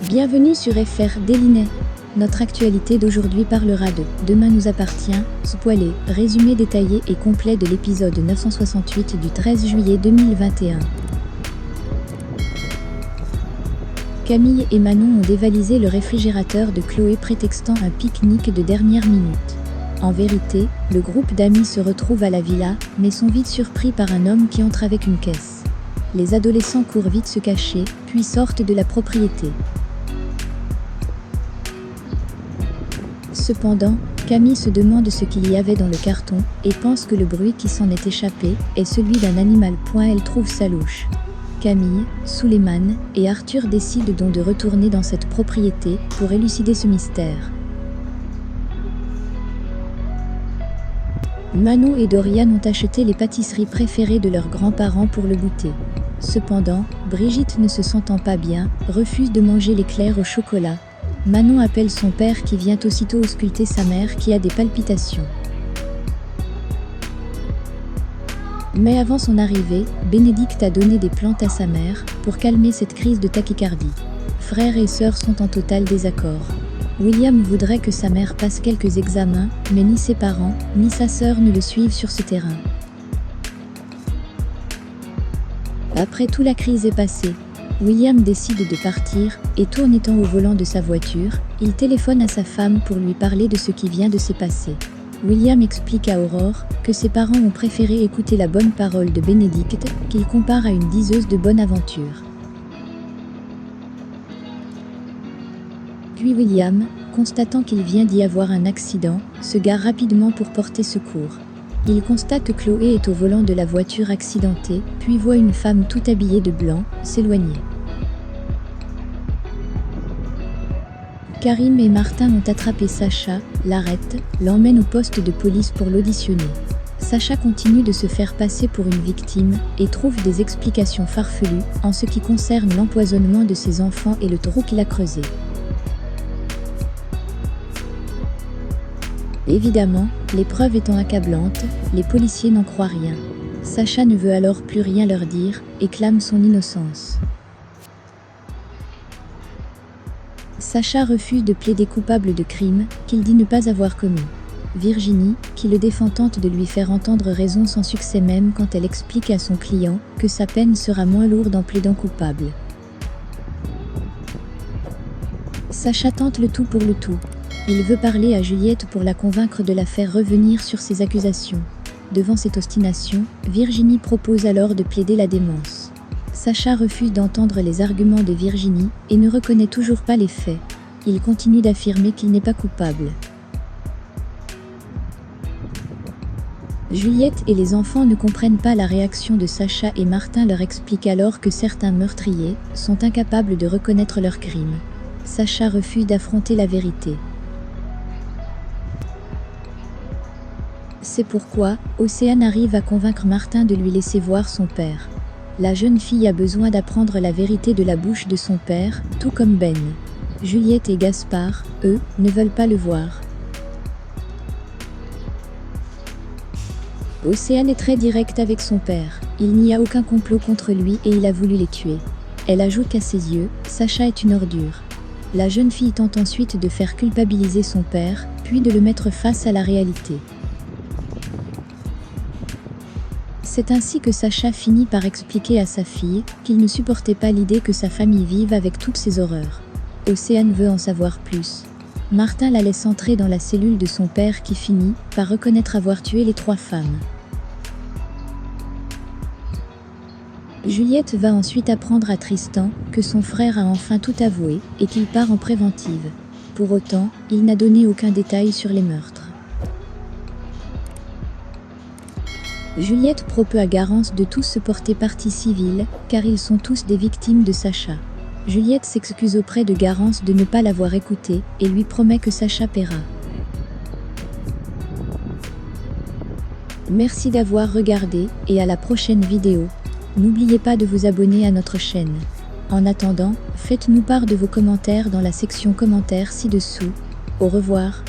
Bienvenue sur FR Délinet. Notre actualité d'aujourd'hui parlera de Demain nous appartient, spoilé, résumé détaillé et complet de l'épisode 968 du 13 juillet 2021. Camille et Manon ont dévalisé le réfrigérateur de Chloé prétextant un pique-nique de dernière minute. En vérité, le groupe d'amis se retrouve à la villa, mais sont vite surpris par un homme qui entre avec une caisse. Les adolescents courent vite se cacher, puis sortent de la propriété. Cependant, Camille se demande ce qu'il y avait dans le carton et pense que le bruit qui s'en est échappé est celui d'un animal. Elle trouve ça louche. Camille, Suleiman et Arthur décident donc de retourner dans cette propriété pour élucider ce mystère. Manon et Dorian ont acheté les pâtisseries préférées de leurs grands-parents pour le goûter. Cependant, Brigitte, ne se sentant pas bien, refuse de manger l'éclair au chocolat. Manon appelle son père qui vient aussitôt ausculter sa mère qui a des palpitations. Mais avant son arrivée, Bénédicte a donné des plantes à sa mère pour calmer cette crise de tachycardie. Frères et sœurs sont en total désaccord. William voudrait que sa mère passe quelques examens, mais ni ses parents, ni sa sœur ne le suivent sur ce terrain. Après tout, la crise est passée. William décide de partir, et tout en étant au volant de sa voiture, il téléphone à sa femme pour lui parler de ce qui vient de se passer. William explique à Aurore que ses parents ont préféré écouter la bonne parole de Bénédicte, qu'il compare à une diseuse de bonne aventure. Puis William, constatant qu'il vient d'y avoir un accident, se gare rapidement pour porter secours. Il constate que Chloé est au volant de la voiture accidentée, puis voit une femme tout habillée de blanc s'éloigner. Karim et Martin ont attrapé Sacha, l'arrêtent, l'emmènent au poste de police pour l'auditionner. Sacha continue de se faire passer pour une victime et trouve des explications farfelues en ce qui concerne l'empoisonnement de ses enfants et le trou qu'il a creusé. Évidemment, les preuves étant accablantes, les policiers n'en croient rien. Sacha ne veut alors plus rien leur dire et clame son innocence. Sacha refuse de plaider coupable de crime qu'il dit ne pas avoir commis. Virginie, qui le défend, tente de lui faire entendre raison sans succès même quand elle explique à son client que sa peine sera moins lourde en plaidant coupable. Sacha tente le tout pour le tout. Il veut parler à Juliette pour la convaincre de la faire revenir sur ses accusations. Devant cette obstination, Virginie propose alors de plaider la démence. Sacha refuse d'entendre les arguments de Virginie et ne reconnaît toujours pas les faits. Il continue d'affirmer qu'il n'est pas coupable. Juliette et les enfants ne comprennent pas la réaction de Sacha et Martin leur explique alors que certains meurtriers sont incapables de reconnaître leurs crimes. Sacha refuse d'affronter la vérité. C'est pourquoi Océane arrive à convaincre Martin de lui laisser voir son père. La jeune fille a besoin d'apprendre la vérité de la bouche de son père, tout comme Ben. Juliette et Gaspard, eux, ne veulent pas le voir. Océane est très directe avec son père. Il n'y a aucun complot contre lui et il a voulu les tuer. Elle ajoute qu'à ses yeux, Sacha est une ordure. La jeune fille tente ensuite de faire culpabiliser son père, puis de le mettre face à la réalité. C'est ainsi que Sacha finit par expliquer à sa fille qu'il ne supportait pas l'idée que sa famille vive avec toutes ces horreurs. Océane veut en savoir plus. Martin la laisse entrer dans la cellule de son père qui finit par reconnaître avoir tué les 3 femmes. Juliette va ensuite apprendre à Tristan que son frère a enfin tout avoué et qu'il part en préventive. Pour autant, il n'a donné aucun détail sur les meurtres. Juliette propose à Garance de tous se porter partie civile, car ils sont tous des victimes de Sacha. Juliette s'excuse auprès de Garance de ne pas l'avoir écoutée et lui promet que Sacha paiera. Merci d'avoir regardé et à la prochaine vidéo. N'oubliez pas de vous abonner à notre chaîne. En attendant, faites-nous part de vos commentaires dans la section commentaires ci-dessous. Au revoir.